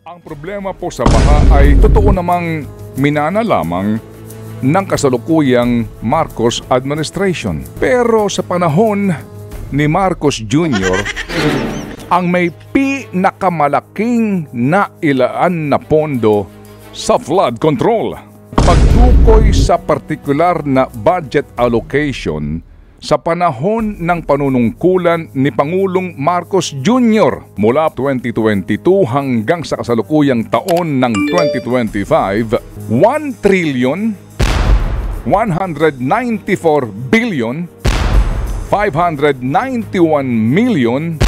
Ang problema po sa baha ay totoo namang minana lamang ng kasalukuyang Marcos administration. Pero sa panahon ni Marcos Jr., ang may pinakamalaking nailaan na pondo sa flood control. Pagtukoy sa partikular na budget allocation sa panahon ng panunungkulan ni Pangulong Marcos Jr. mula 2022 hanggang sa kasalukuyang taon ng 2025, 1 trillion 194 billion 591 million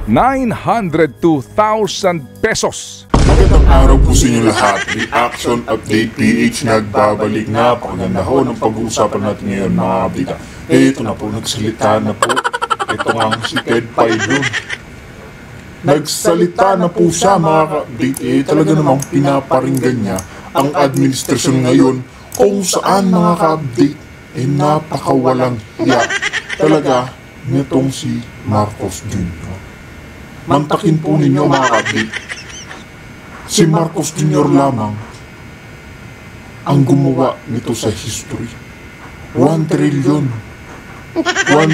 902,000 pesos. Magandang araw po sa inyo lahat. Reaction Update PH nagbabalik na. Pakaganda ho ng pag-uusapan natin ngayon mga kabita. Ito na po, nagsalita na po. Ito nga si Ted Paidon. Nagsalita na po siya mga ka-update. Talaga namang pinaparinggan niya ang administrasyon ngayon kung saan mga ka-update napakawalang hiya talaga nitong si Marcos Jr. Mantakin po ninyo mga ka-update. Si Marcos Jr. lamang ang gumawa nito sa history. 1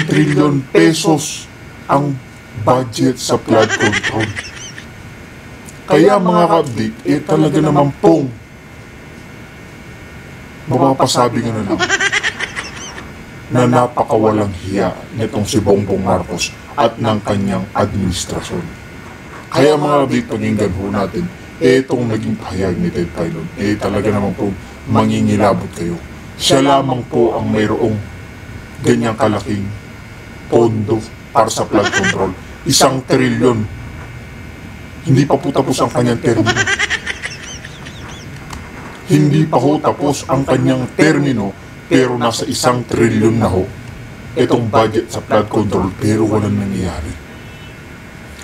trillion pesos ang budget sa flood control. Kaya mga ka-update, talaga naman pong mapapasabi nga na lang na napakawalang hiya nitong si Bongbong Marcos at ng kanyang administrasyon. Kaya mga ka-update, pakinggan ho natin itong naging pahayag ni Ted Paidon. Talaga naman po mangingilabot kayo. Siya lamang po ang mayroong ganyang kalaking pondo para sa flood control. 1 trilyon. Hindi pa po tapos ang kanyang termino. Hindi pa ho tapos ang kanyang termino, pero nasa 1 trilyon na ho itong budget sa flood control, pero walang nangyayari.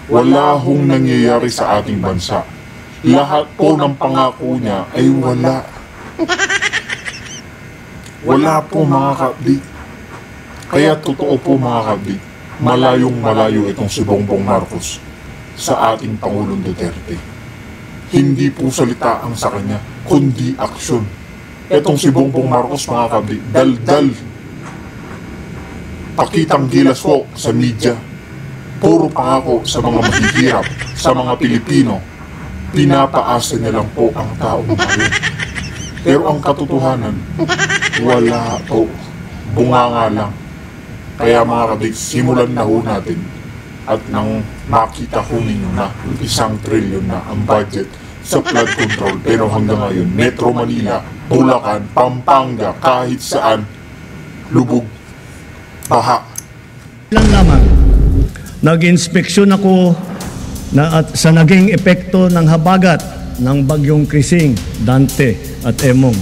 Wala hong nangyayari sa ating bansa. Lahat po ng pangako niya ay wala. Wala po mga ka-update. Kaya totoo po mga ka-update, malayong malayo itong si Bongbong Marcos sa ating Pangulong Duterte. Hindi po salita ang sa kanya, kundi aksyon. Itong si Bongbong Marcos mga ka-update, daldal. Pakitang gilas po sa media. Puro pangako sa mga mahihirap, sa mga Pilipino. Pinapaasa niya lang po ang taong bayan. Pero ang katotohanan, wala po. Bunganga lang. Kaya mga kabig, simulan na ho natin. At nang makita ho ninyo na 1 trilyon na ang budget sa flood control. Pero hanggang ngayon, Metro Manila, Bulacan, Pampanga, kahit saan, lubog, baha. Lang naman, nag-inspeksyon ako at sa naging epekto ng habagat ng bagyong Krising, Dante at Emong.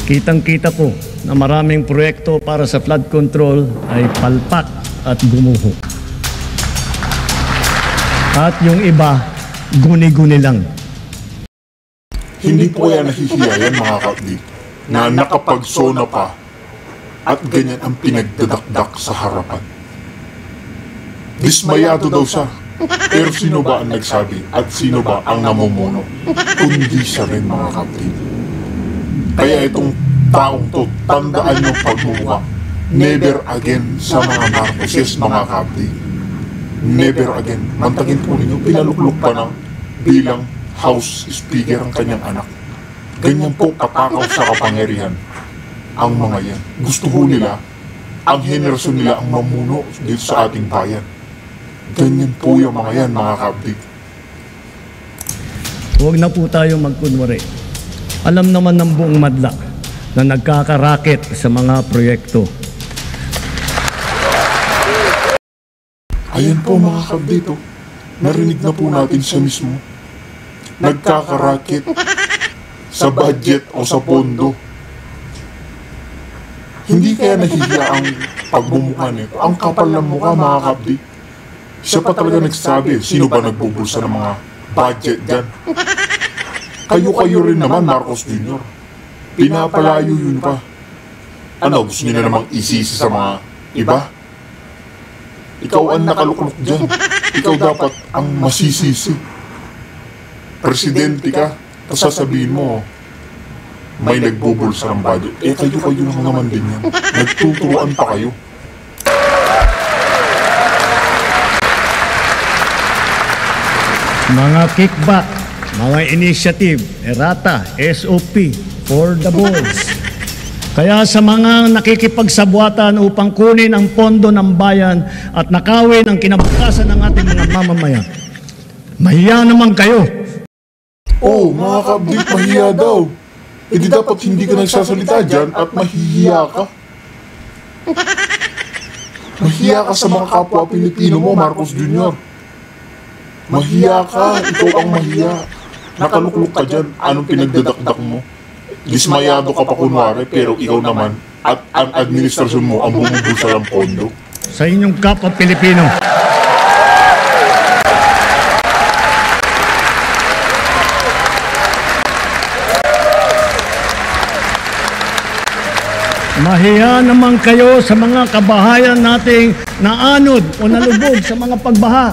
Kitang-kita ko na maraming proyekto para sa flood control ay palpak at gumuho. At yung iba, guni-guni lang. Hindi po yan nahihiya yan mga ka-update na nakapagsona pa at ganyan ang pinagdadakdak sa harapan. Dismayado daw siya. Pero sino ba ang nagsabi at sino ba ang namumuno? Kundi siya rin mga ka-update. Kaya itong taong to, tandaan yung pagmumuka. Never again sa mga Marcoses mga ka-update. Never again. Mantakin po ninyo, pinaluklok pa na bilang House Speaker ang kanyang anak. Ganyan po katakaw sa kapangyarihan ang mga yan. Gusto ho nila, ang henerasyon nila ang mamuno dito sa ating bayan. Ganyan po yung mga yan, mga ka-update. Huwag na po tayo magkunwari. Alam naman ng buong madla na nagkakaraket sa mga proyekto. Ayan po mga ka-update, narinig na po natin siya mismo. Nagkakaraket sa budget o sa pondo. Hindi kaya nahihiya ang pagmumukha nito. Ang kapal ng mukha mga ka-update. Siya pa talaga nagsabi, sino ba nagbubulsa ng mga budget dyan? Kayo-kayo rin naman, Marcos Jr. Pinapalayo yun pa. Ano, gusto niyo na namang isisi sa mga iba? Ikaw ang nakaluklok dyan. Ikaw dapat ang masisisi. presidente ka, tapos sasabihin mo, may nagbubulsa ng budget. Eh, kayo lang naman din yan. Nagtuturuan pa kayo. Mga kickback, mga initiative, errata, SOP, for the boys. Kaya sa mga nakikipagsabwatan upang kunin ang pondo ng bayan at nakawin ang kinabukasan ng ating mga mamamayan, mahiya naman kayo. Oh, mga ka-update, mahiya daw. Eh di dapat hindi ka nagsasalita dyan at mahihiya ka. Mahiya ka sa mga kapwa Pilipino mo, Marcos Jr. Mahiya ka, ikaw ang mahiya. Nakalukluk ka dyan, anong pinagdadakdak mo? Dismayado ka pa kunwari, pero ikaw naman at ang administrasyon mo ang bumubulsa ng pondo. Sa inyong kapwa Pilipino, mahiya naman kayo sa mga kabahayan nating naanod o nalubog sa mga pagbaha.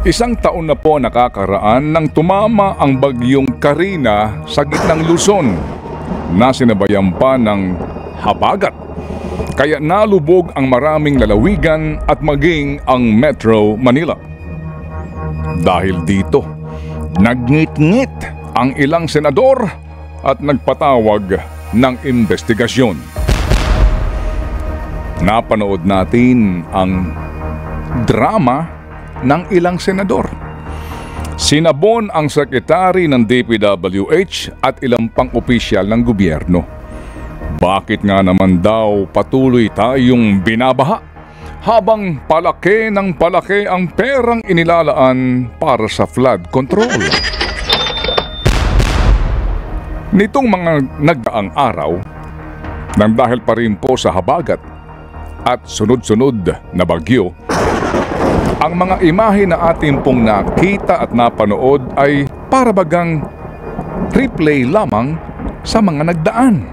Isang taon na po nakakaraan nang tumama ang bagyong Karina sa gitnang Luzon na sinabayan pa ng habagat. Kaya nalubog ang maraming lalawigan at maging ang Metro Manila. Dahil dito, nagngit-ngit ang ilang senador at nagpatawag ng investigasyon. Napanood natin ang drama ng ilang senador. Sinabon ang sekretary ng DPWH at ilang pang-opisyal ng gobyerno. Bakit nga naman daw patuloy tayong binabaha habang palaki ng palaki ang perang inilalaan para sa flood control? Nitong mga nagdaang araw, nang dahil pa rin po sa habagat at sunod-sunod na bagyo, ang mga imahe na ating pong nakita at napanood ay para bagang replay lamang sa mga nagdaan.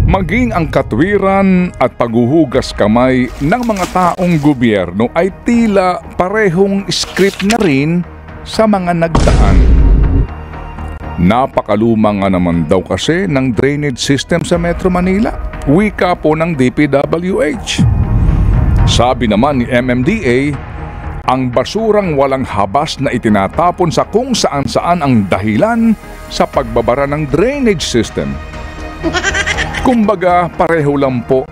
Maging ang katwiran at paghuhugas kamay ng mga taong gobyerno ay tila parehong script na rin sa mga nagdaan. Napakaluma nga naman daw kasi ng drainage system sa Metro Manila. Wika po ng DPWH. Sabi naman ni MMDA, ang basurang walang habas na itinatapon sa kung saan-saan ang dahilan sa pagbabara ng drainage system. Kumbaga, pareho lang po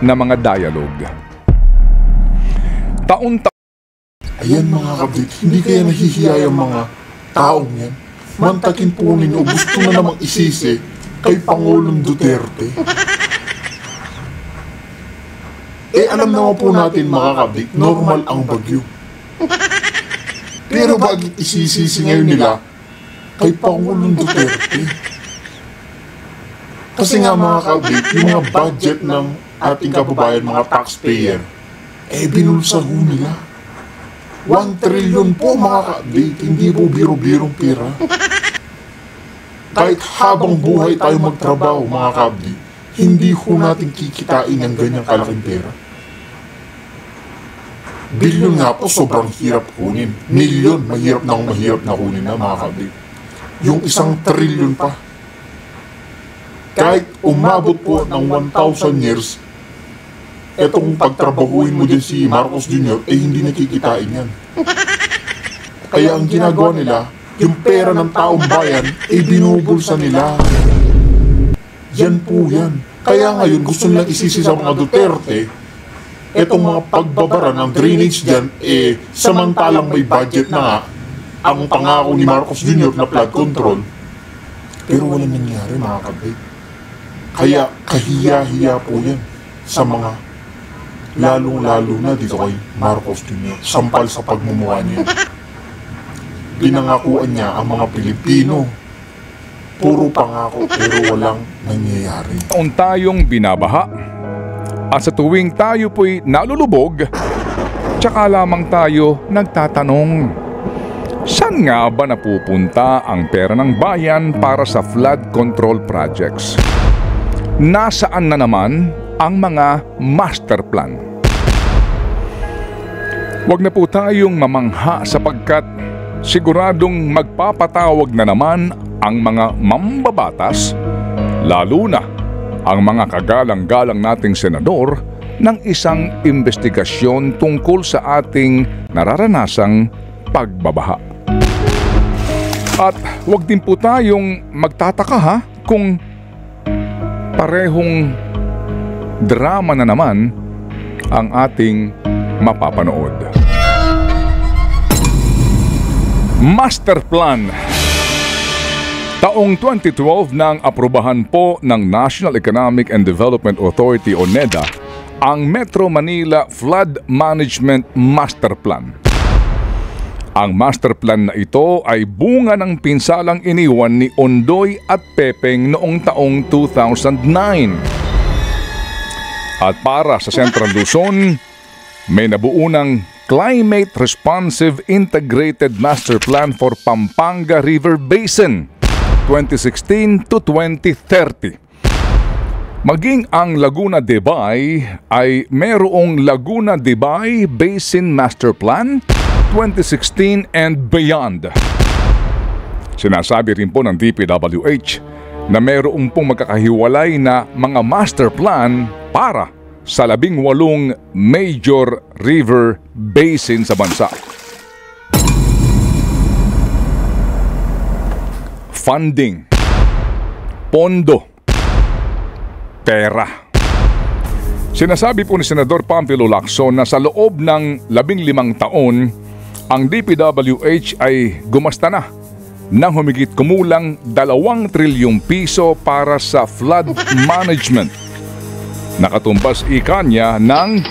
na mga dialogue. Taon-taon. Ayan mga kabit, hindi kaya nahihiya yung mga taong yan. Mantakin po ninyo, gusto na namang isisi kay Pangulong Duterte. Eh alam naman po natin mga kabit, normal ang bagyo. Pero bakit isisisi ngayon nila kay Pangulong Duterte? Kasi nga mga kabit, yung mga budget ng ating kababayan, mga taxpayer, eh binulsa ho nila. 1 trillion po mga kabit, hindi po biro-birong pera. Kahit habang buhay tayo magtrabaho mga kabit, hindi ho natin kikitain ang ganyang kalaking pera. Bilyon nga po, sobrang hirap kunin. Milyon, mahirap na kunin na mga kabit. Yung 1 trillion pa. Kahit umabot po ng 1,000 years, etong pagtrabahuin mo din si Marcos Jr., eh hindi nakikitain yan. Kaya ang ginagawa nila, yung pera ng taong bayan, eh binubulsa nila. Yan po yan. Kaya ngayon, gusto nilang isisi sa mga Duterte, etong mga pagbabara ng drainage dyan, eh, samantalang may budget na nga, ang pangako ni Marcos Jr. na flood control, pero walang nangyari mga kabit. Kaya kahiya-hiya po yan sa mga, lalong-lalo na dito kay Marcos Jr. Sampal sa pagmumuha niya. Pinangakuan niya ang mga Pilipino. Puro pangako pero walang nangyayari. Taon tayong binabaha at sa tuwing tayo po'y nalulubog, tsaka lamang tayo nagtatanong, saan nga ba napupunta ang pera ng bayan para sa flood control projects? Nasaan na naman ang mga master plan? Huwag na po tayong mamangha sapagkat siguradong magpapatawag na naman ang mga mambabatas, lalo na ang mga kagalang-galang nating senador, ng isang investigasyon tungkol sa ating nararanasang pagbabaha. At huwag din po tayong magtataka kung parehong drama na naman ang ating mapapanood. Master Plan. Taong 2012 nang aprubahan po ng National Economic and Development Authority o NEDA ang Metro Manila Flood Management Master Plan. Ang master plan na ito ay bunga ng pinsalang iniwan ni Ondoy at Pepeng noong taong 2009. At para sa Central Luzon, may nabuo ng Climate Responsive Integrated Master Plan for Pampanga River Basin 2016 to 2030. Maging ang Laguna de Bay ay mayroong Laguna de Bay Basin Master Plan 2016 and beyond. Sinasabi rin po ng DPWH na mayroong pong magkakahiwalay na mga master plan para sa 18 major river basin sa bansa. Funding, pondo, pera. Sinasabi po ni Senador Pamphilo Lacson na sa loob ng 15 taon, ang DPWH ay gumasta na ng humigit kumulang 2 trilyong piso para sa flood management. Nakatumbas ika niya ng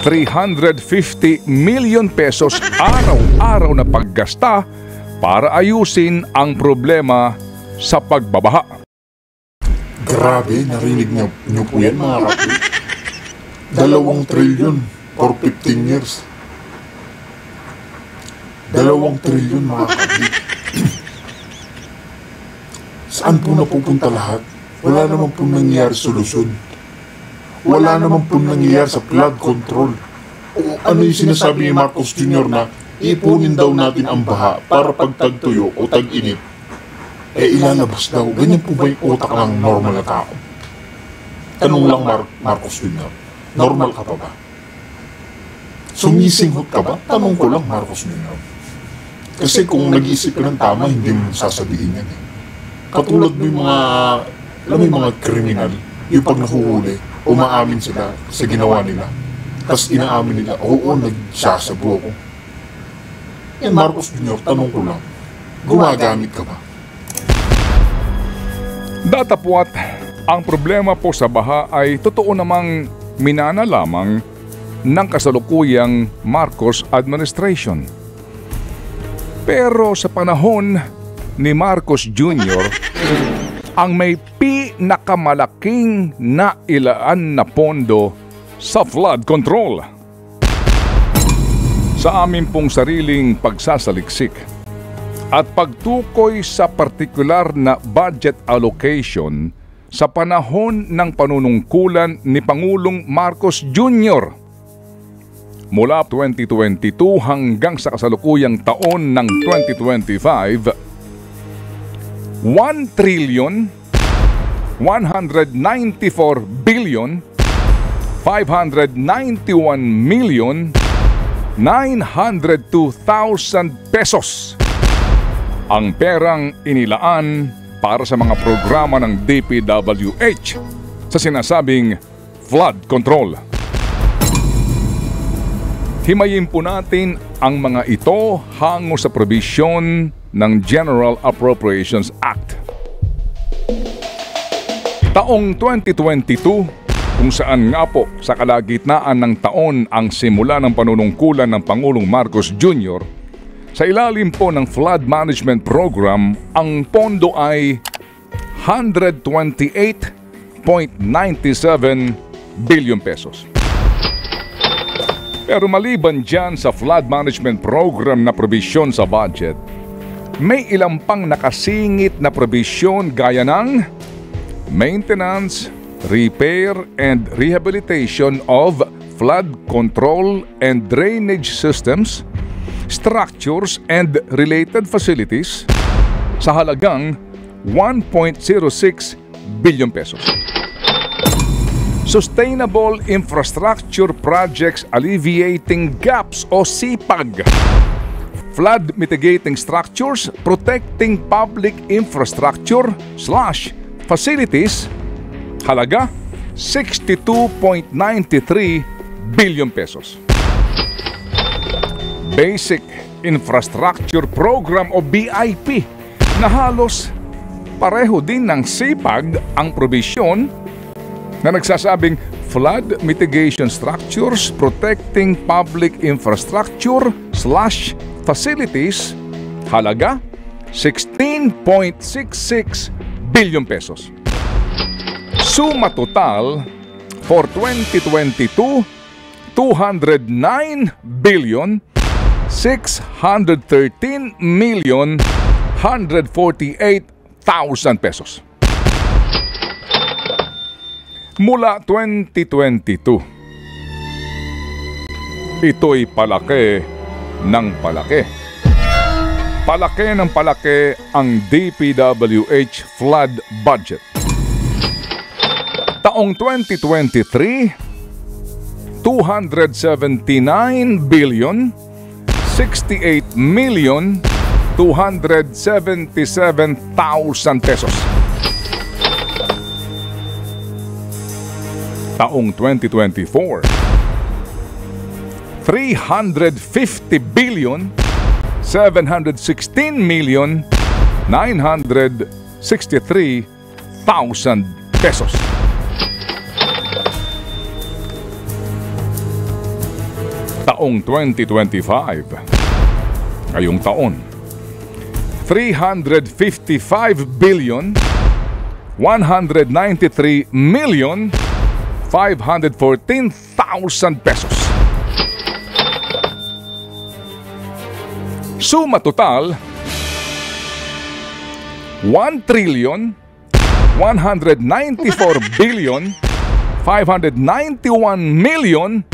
350 million pesos araw-araw na paggasta para ayusin ang problema sa pagbabaha. Grabe, narinig niyo po yan mga rapi. 2 trilyon for 15 years. 2 trilyon mga rapi. Saan po napupunta lahat? Wala naman po nangyayari solusyon. Wala naman po nangyayari sa flood control. O ano yung sinasabi ni Marcos Jr. na ipunin daw natin ang baha para pag tagtuyo o tag-init, ilalabas daw. Ganyan po ba yung utak ng normal na tao? Tanong lang Marcos Jr. Normal ka pa ba? Sumisinghot ka ba? Tanong ko lang Marcos Jr. Kasi kung nag-iisip ka ng tama, hindi mo sasabihin yan eh. Katulad mo yung mga, alam mo yung mga kriminal, yung pag nahuhuli, umaamin sila sa ginawa nila. Tapos inaamin nila, oo, nagsasabo ako. Yan Marcos Jr., tanong ko lang, gumagamit ka ba? Datapwat, ang problema po sa baha ay totoo namang minana lamang ng kasalukuyang Marcos administration. Pero sa panahon ni Marcos Jr., ang may pinakamalaking nailaan na pondo sa flood control. Sa amin pong sariling pagsasaliksik at pagtukoy sa partikular na budget allocation sa panahon ng panunungkulan ni Pangulong Marcos Jr. Mula 2022 hanggang sa kasalukuyang taon ng 2025, 1 trillion 194 billion 591 million 902,000 pesos ang perang inilaan para sa mga programa ng DPWH sa sinasabing flood control. Himayin po natin ang mga ito hango sa probisyon ng General Appropriations Act. Taong 2022, kung saan nga po sa kalagitnaan ng taon ang simula ng panunungkulan ng Pangulong Marcos Jr., sa ilalim po ng Flood Management Program, ang pondo ay 128.97 billion pesos. Pero maliban dyan sa Flood Management Program na probisyon sa budget, may ilang pang nakasingit na probisyon gaya ng maintenance, repair, and rehabilitation of flood control and drainage systems, structures, and related facilities sa halagang 1.06 billion pesos. Sustainable Infrastructure Projects Alleviating Gaps o SIPAG. Flood Mitigating Structures Protecting Public Infrastructure/Facilities, halaga 62.93 billion pesos. Basic Infrastructure Program o BIP na halos pareho din ng SIPAG ang probisyon na nagsasabing flood mitigation structures protecting public infrastructure/facilities, halaga 16.66 billion pesos. Suma total for 2022, 209 billion 613 million 148,000 pesos. Mula 2022, ito'y palaki ng palaki. Palaki ng palaki ang DPWH flood budget. Taong 2023, 279 billion 68 million 277,000 pesos. Taong 2024, 350 billion 716 million 963,000 pesos. Taong 2025, ngayong taon, 355 billion 193 million 514,000 pesos. Suma total 1 trillion 194 billion 591 million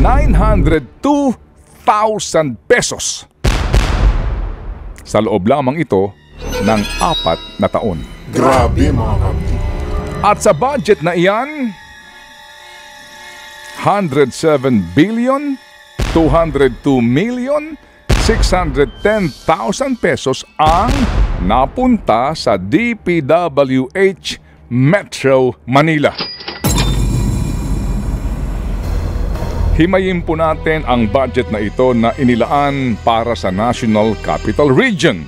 902,000 pesos sa loob lamang ito ng 4 na taon. Grabe mga kapatid. At sa budget na iyan, 107 billion 202 million 610,000 pesos ang napunta sa DPWH Metro Manila. Himayin po natin ang budget na ito na inilaan para sa National Capital Region.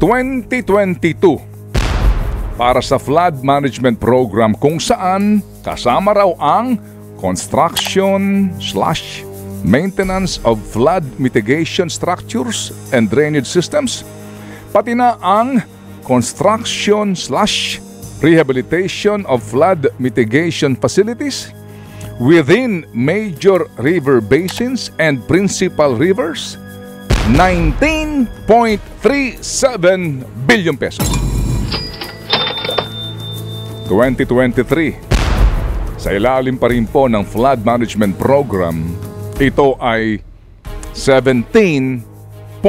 2022 para sa flood management program kung saan kasama raw ang construction/maintenance of flood mitigation structures and drainage systems, pati na ang construction/rehabilitation of flood mitigation facilities within major river basins and principal rivers, 19.37 billion pesos. 2023, sa ilalim pa rin po ng flood management program, ito ay 17.33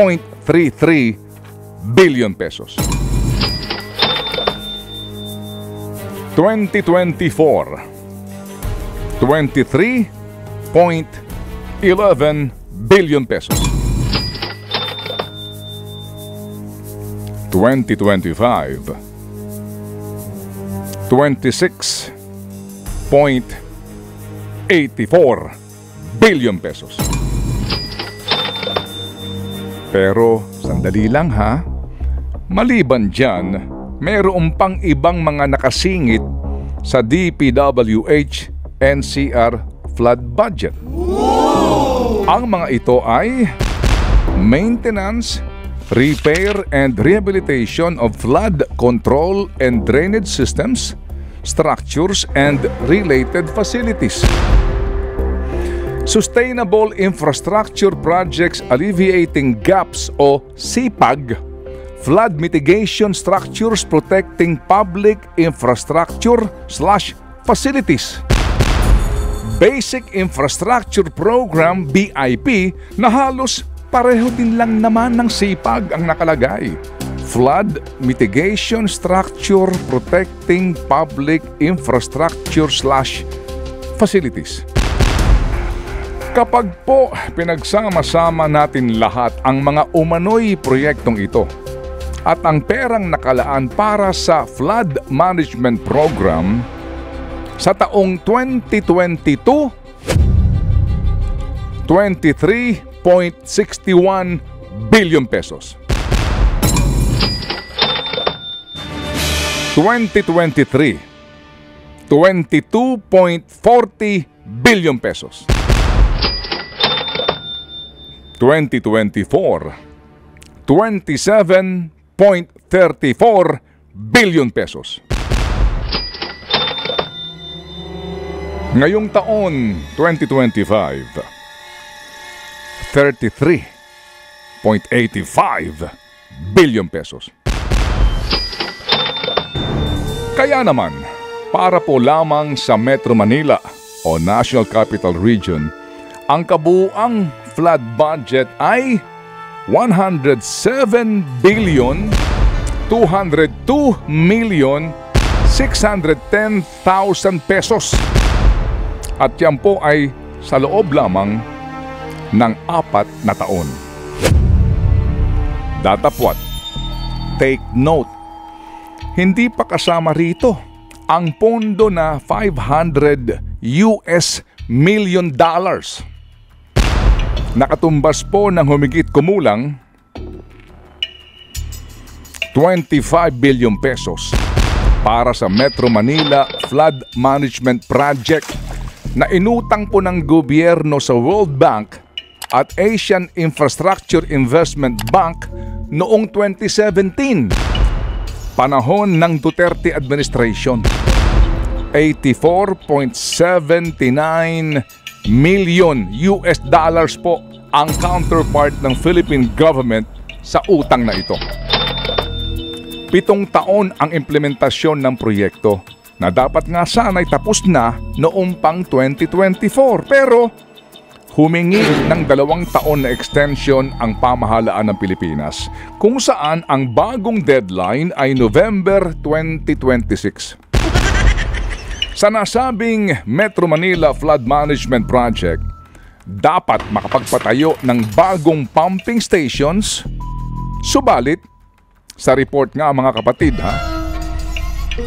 billion pesos. 2024, 23.11 billion pesos. 2025, 26.84 billion pesos. Pero sandali lang ha, maliban dyan, mayroong pang ibang mga nakasingit sa DPWH NCR flood budget. Ang mga ito ay maintenance, repair and rehabilitation of flood control and drainage systems, structures and related facilities. Sustainable Infrastructure Projects Alleviating Gaps o SIPAG, flood mitigation structures protecting public infrastructure/facilities. Basic Infrastructure Program BIP na halos pareho din lang naman ng sipag ang nakalagay. Flood Mitigation Structure Protecting Public Infrastructure/Facilities. Kapag po pinagsama-sama natin lahat ang mga umano'y proyektong ito at ang perang nakalaan para sa Flood Management Program sa taong 2022, 23.61 billion pesos. 2023, 22.40 billion pesos. 2024, 27.34 billion pesos. Ngayong taon, 2025, 33.85 billion pesos. Kaya naman, para po lamang sa Metro Manila o National Capital Region, ang kabuuang flood budget ay 107,202,610,000 pesos. At yan po ay sa loob lamang ng 4 na taon. Datapwat, take note, hindi pa kasama rito ang pondo na $500 million. Nakatumbas po ng humigit kumulang 25 billion pesos para sa Metro Manila Flood Management Project na inutang po ng gobyerno sa World Bank at Asian Infrastructure Investment Bank noong 2017, panahon ng Duterte administration. 84.79 million US dollars po ang counterpart ng Philippine government sa utang na ito. 7 taon ang implementasyon ng proyekto na dapat nga sana'y tapos na noong pang 2024. Pero humingi ng 2 taon na extension ang pamahalaan ng Pilipinas, kung saan ang bagong deadline ay November 2026. Sa nasabing Metro Manila Flood Management Project, dapat makapagpatayo ng bagong pumping stations. Subalit, sa report nga mga kapatid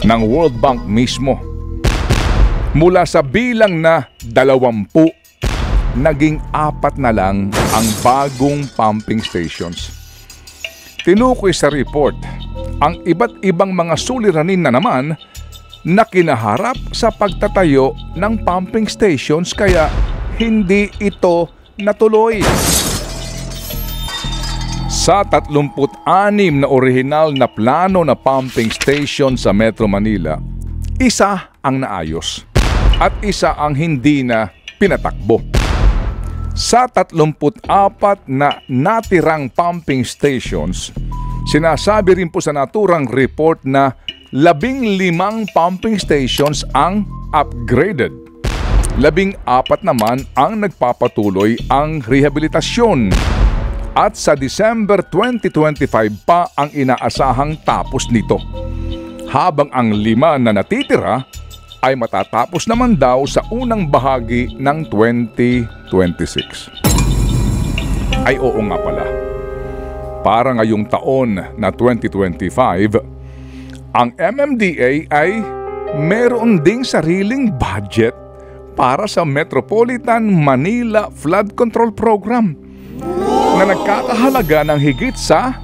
ng World Bank mismo, mula sa bilang na 20, naging 4 na lang ang bagong pumping stations. Tinukoy sa report ang iba't ibang mga suliranin na naman na kinaharap sa pagtatayo ng pumping stations, kaya hindi ito natuloy. Sa 36 na orihinal na plano na pumping station sa Metro Manila, isa ang naayos at isa ang hindi na pinatakbo. Sa 34 na natirang pumping stations, sinasabi rin po sa naturang report na 15 pumping stations ang upgraded. 14 naman ang nagpapatuloy ang rehabilitasyon. At sa December 2025 pa ang inaasahang tapos nito. Habang ang 5 na natitira ay matatapos naman daw sa unang bahagi ng 2026. Ay oo nga pala. Para ngayong taon na 2025, ang MMDA ay meron ding sariling budget para sa Metropolitan Manila Flood Control Program na nagkakahalaga ng higit sa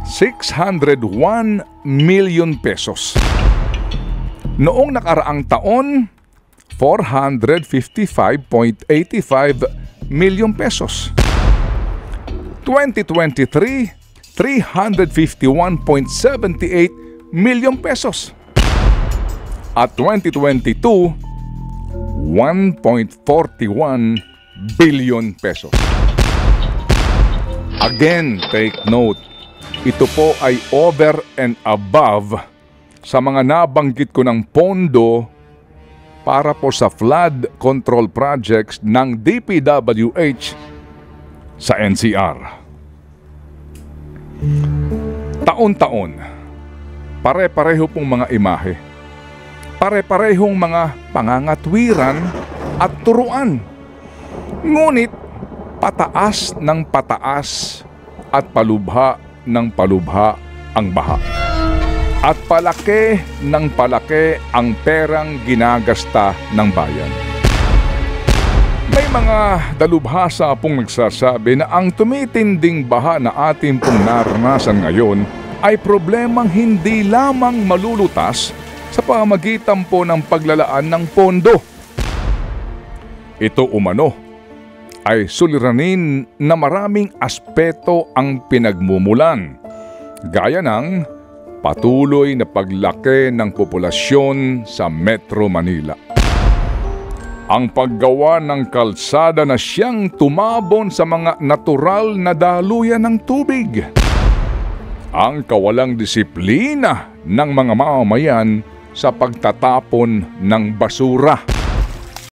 601 million pesos. Noong nakaraang taon, 455.85 million pesos. 2023, 351.78 million pesos. At 2022, 1.41 billion pesos. Again, take note, ito po ay over and above sa mga nabanggit ko ng pondo para po sa flood control projects ng DPWH sa NCR. Taon-taon, pare-pareho pong mga imahe, pare-parehong mga pangangatwiran at turuan. Ngunit pataas ng pataas at palubha ng palubha ang baha. At palaki ng palaki ang perang ginagasta ng bayan. May mga dalubhasa pong nagsasabi na ang tumitinding baha na ating pong naranasan ngayon ay problemang hindi lamang malulutas sa pamamagitan po ng paglalaan ng pondo. Ito umano ay suliranin na maraming aspeto ang pinagmumulan, gaya ng patuloy na paglaki ng populasyon sa Metro Manila. Ang paggawa ng kalsada na siyang tumabon sa mga natural na daluyan ng tubig. Ang kawalang disiplina ng mga mamamayan sa pagtatapon ng basura.